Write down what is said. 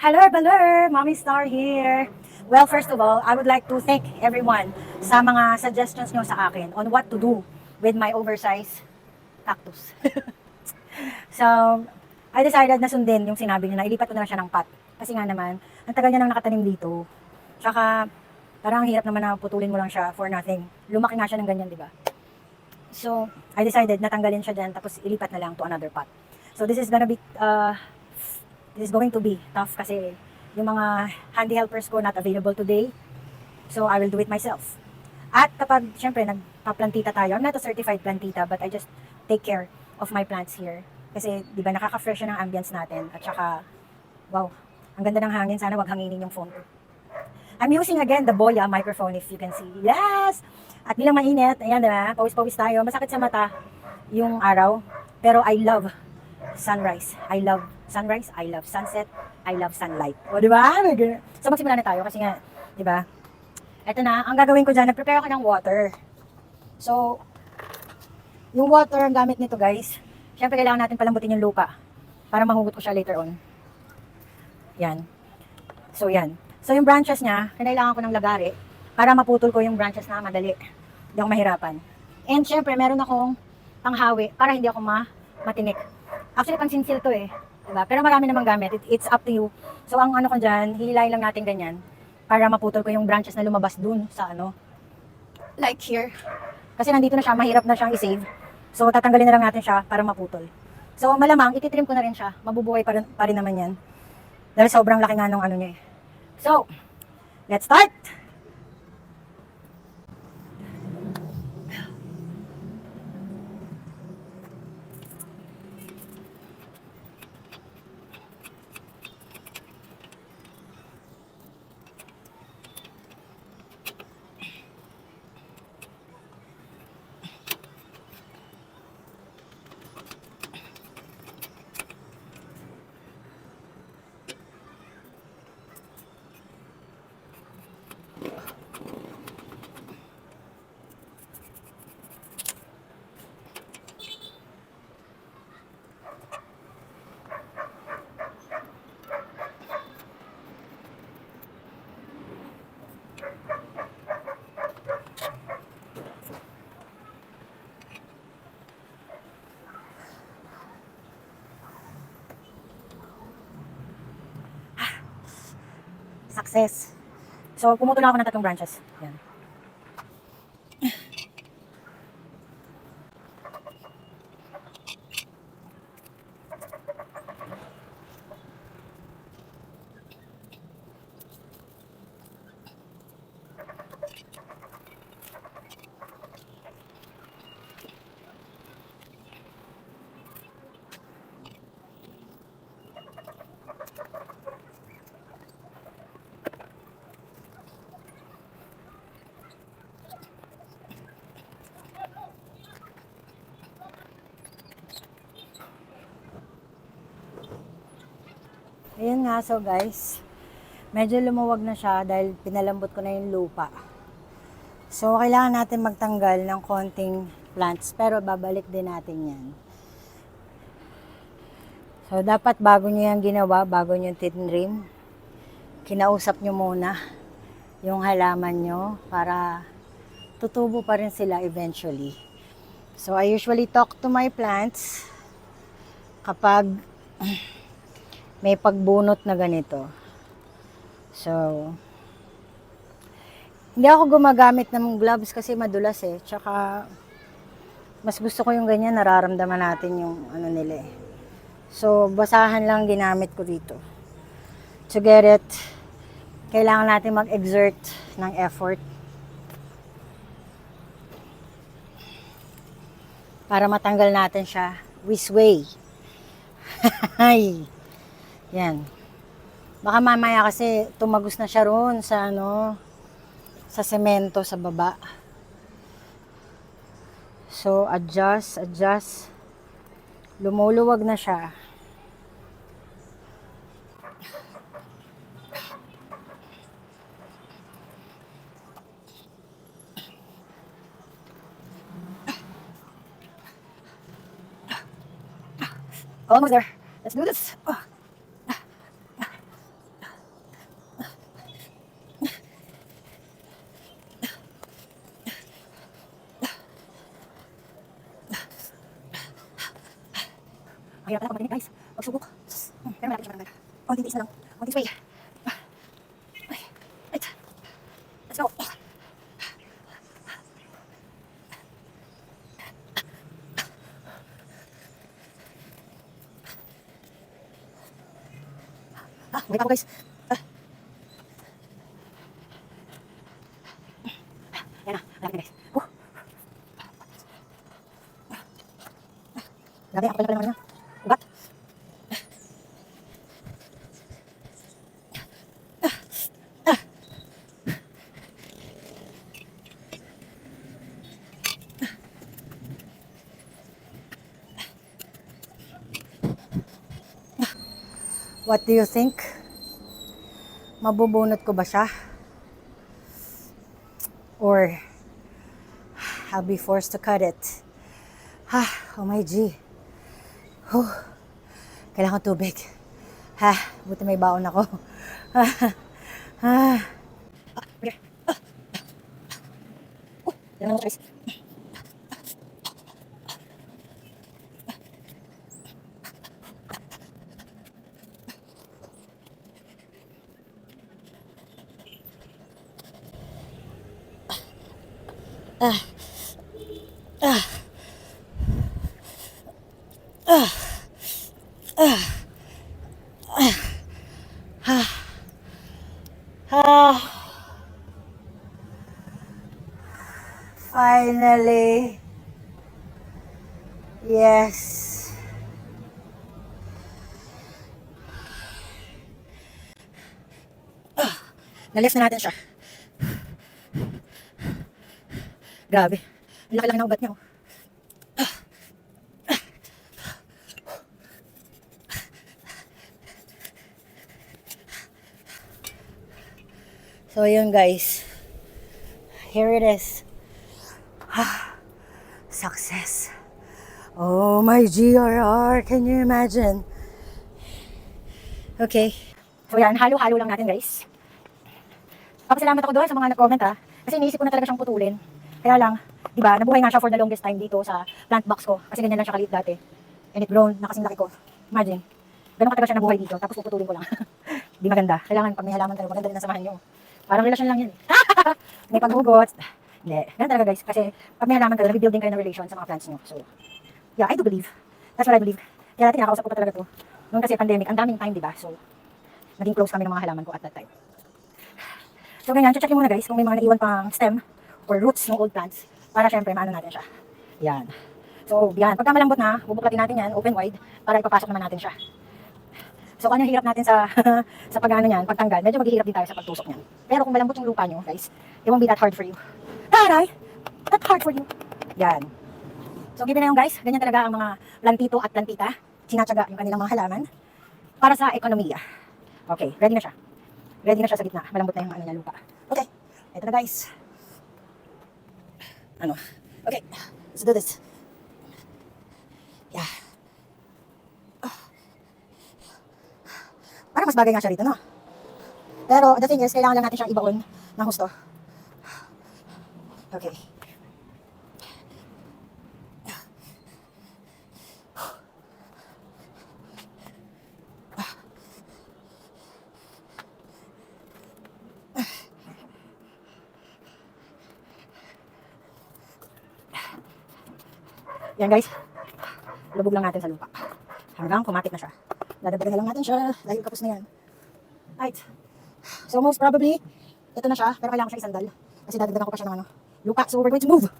Hello, Baler! Mommy Star here. Well, first of all, I would like to thank everyone sa mga suggestions nyo sa akin on what to do with my oversized cactus. So, I decided na sundin yung sinabi niyo na ilipat ko na lang siya ng pot. Kasi nga naman, ang tagal niya nang nakatanim dito. Tsaka, parang ang hirap naman na putulin mo lang siya for nothing. Lumaki nga siya ng ganyan, di ba? So, I decided na tanggalin siya dyan, tapos ilipat na lang to another pot. So, this is going to be tough kasi yung mga handy helpers ko not available today. So, I will do it myself. At kapag, syempre, nagpa-plantita tayo, I'm not a certified plantita, but I just take care of my plants here. Kasi, di ba, nakaka-fresh ng ambience natin. At saka, wow, ang ganda ng hangin. Sana wag hanginin yung phone ko. I'm using again the Boya microphone if you can see. Yes! At bilang mainit, ayan, diba? Pawis-pawis tayo. Masakit sa mata yung araw. Pero I love sunrise. I love sunrise. I love sunset. I love sunlight. O, diba? So, magsimula na tayo kasi nga, diba? Eto na, ang gagawin ko dyan, nag-prepare ako ng water. So, yung water, ang gamit nito guys, syempre kailangan natin palambutin yung lupa para mahugot ko siya later on. Yan. So, yan. So, yung branches niya, kailangan ko ng lagari para maputol ko yung branches na madali. Hindi ako mahirapan. And syempre, meron akong panghawi para hindi ako matinik. Actually, pang sinsil to eh. Diba? Pero marami namang gamit. It's up to you. So, ang ano ko dyan, hihilayin lang natin ganyan para maputol ko yung branches na lumabas dun sa ano. Like here. Kasi nandito na siya, mahirap na siyang i-save. So, tatanggalin na lang natin siya para maputol. So, malamang, ititrim ko na rin siya. Mabubuhay pa rin naman yan. Dahil sobrang laki nga nung ano niya eh. So, let's start! Success. So, pumutol na ako ng 3 branches. Yan. Ayan nga, so guys, medyo lumuwag na siya dahil pinalambot ko na yung lupa. So, kailangan natin magtanggal ng konting plants, pero babalik din natin yan. So, dapat bago nyo yan ginawa, bago nyo tinrim, kinausap nyo muna yung halaman nyo para tutubo pa rin sila eventually. So, I usually talk to my plants kapag may pagbunot na ganito. So, hindi ako gumagamit ng gloves kasi madulas eh. Tsaka, mas gusto ko yung ganyan, nararamdaman natin yung ano nila eh. So, basahan lang ginamit ko dito. To get it, kailangan natin mag-exert ng effort para matanggal natin siya this way. Ay! Yan. Baka mamaya kasi tumagos na siya roon sa ano, sa semento sa baba. So, adjust. Lumuluwag na siya. Almost there. Let's do this. Mahirap pala kapag guys. Pagsubok. Pero malapit siya matanggal. Konting tiis na lang. Konting sway. Right. Let's go. Wait ako guys. Yan na, malapit na guys. Grabe, ako pala naman yan. Ugat. What do you think? Mabubunot ko ba siya? Or I'll be forced to cut it? Oh my G. Kailangan ko tubig. Buti may baon ako. Okay. Yan ang choice. Finally. Yes. Na-lift na natin siya. Grabe. Ang laki-laki na ugat niya. So yun guys. Here it is. Success. Oh my GRR. Can you imagine? Okay. So yan, halo-halo lang natin guys. Papasalamat ako doon sa mga nag-comment kasi iniisip ko na talaga siyang putulin. Kaya lang, di ba, nabuhay nga siya for the longest time dito sa plant box ko. Kasi ganyan lang siya kalit dati. And it grown na kasing laki ko. Imagine, ganun katagal siya nabuhay dito, tapos puputulin ko lang. Di maganda. Kailangan pag may halaman talaga, maganda rin ang samahan nyo. Parang relasyon lang yan. May paghugot. Hindi. Ganun talaga guys. Kasi pag may halaman talaga, rebuilding kayo ng relation sa mga plants nyo. So, yeah, I do believe. That's what I believe. Kaya natin nakakausap ko pa talaga to. Noong kasi pandemic, ang daming time, di ba? So, naging close kami ng mga halaman ko at that time. So, ganyan. Check muna guys kung may mga naiwan pang stem or roots ng old plants para syempre maano natin siya. Yan. So, yan. Pagka malambot na, bubuklatin natin yan, open wide, para ipapasok naman natin siya. So, kung ano yung hirap natin sa sa pag-ano niyan, pagtanggal, medyo maghihirap din tayo sa pagtusok niyan. Pero kung malambot yung lupa nyo, guys, it won't be that hard for you. Taray! That's hard for you. Yan. So, given na yung guys, ganyan talaga ang mga plantito at plantita. Sinatsaga yung kanilang mga halaman para sa ekonomiya. Okay, ready na siya. Ready na siya sa gitna. Malambot na yung ano niya, lupa. Okay, ito na guys. Ano? Okay, let's do this. Yeah. Parang mas bagay nga siya rito, no? Pero the thing is, kailangan lang natin siyang ibaon ng husto. Okay. Yan guys, lubog lang natin sa lupa hanggang kumapit na siya. Dadagdagan lang natin siya dahil kapos na yan. Right. So most probably, ito na siya, pero kailangan siya isandal kasi dadagdagan ko pa siya ng lupa. So we're going to move.